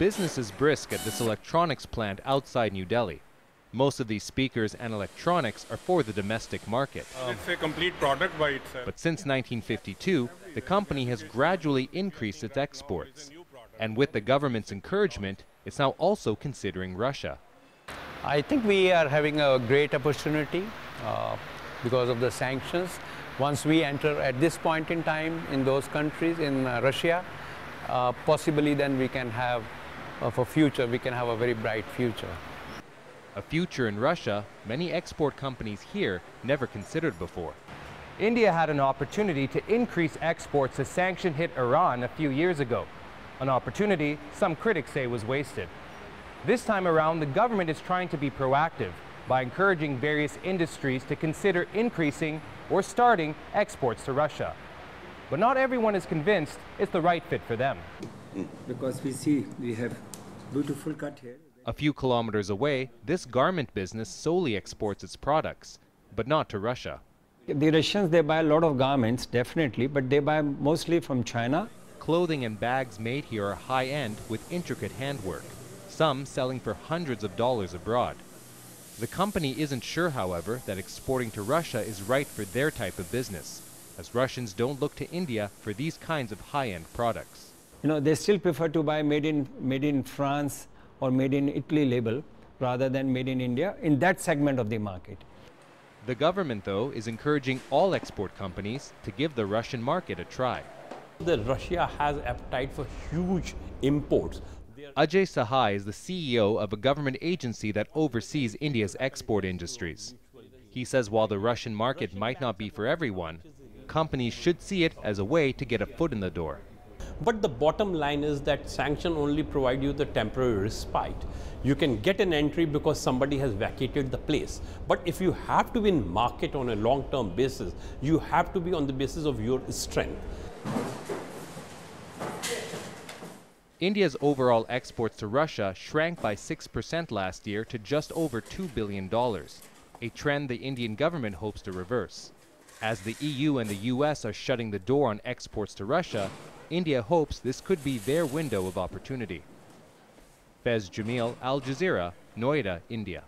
Business is brisk at this electronics plant outside New Delhi. Most of these speakers and electronics are for the domestic market. It's a complete product by itself. But since 1952, the company has gradually increased its exports. And with the government's encouragement, it's now also considering Russia. I think we are having a great opportunity because of the sanctions. Once we enter at this point in time in those countries, in Russia, possibly then we can have, for future, we can have a very bright future. A future in Russia many export companies here never considered before. India had an opportunity to increase exports as sanctions hit Iran a few years ago. An opportunity some critics say was wasted. This time around, the government is trying to be proactive by encouraging various industries to consider increasing or starting exports to Russia. But not everyone is convinced it's the right fit for them. Because we see we have beautiful cut here. A few kilometers away, this garment business solely exports its products, but not to Russia. The Russians, they buy a lot of garments, definitely, but they buy mostly from China. Clothing and bags made here are high-end with intricate handwork, some selling for hundreds of dollars abroad. The company isn't sure, however, that exporting to Russia is right for their type of business, as Russians don't look to India for these kinds of high-end products. You know, they still prefer to buy made in France or made in Italy label rather than made in India in that segment of the market. The government, though, is encouraging all export companies to give the Russian market a try. Russia has appetite for huge imports. Ajay Sahai is the CEO of a government agency that oversees India's export industries. He says while the Russian market might not be for everyone, companies should see it as a way to get a foot in the door. But the bottom line is that sanctions only provide you the temporary respite. You can get an entry because somebody has vacated the place. But if you have to be in market on a long-term basis, you have to be on the basis of your strength. India's overall exports to Russia shrank by 6% last year to just over $2 billion, a trend the Indian government hopes to reverse. As the EU and the US are shutting the door on exports to Russia, India hopes this could be their window of opportunity. Faiz, Jamil, Al Jazeera, Noida, India.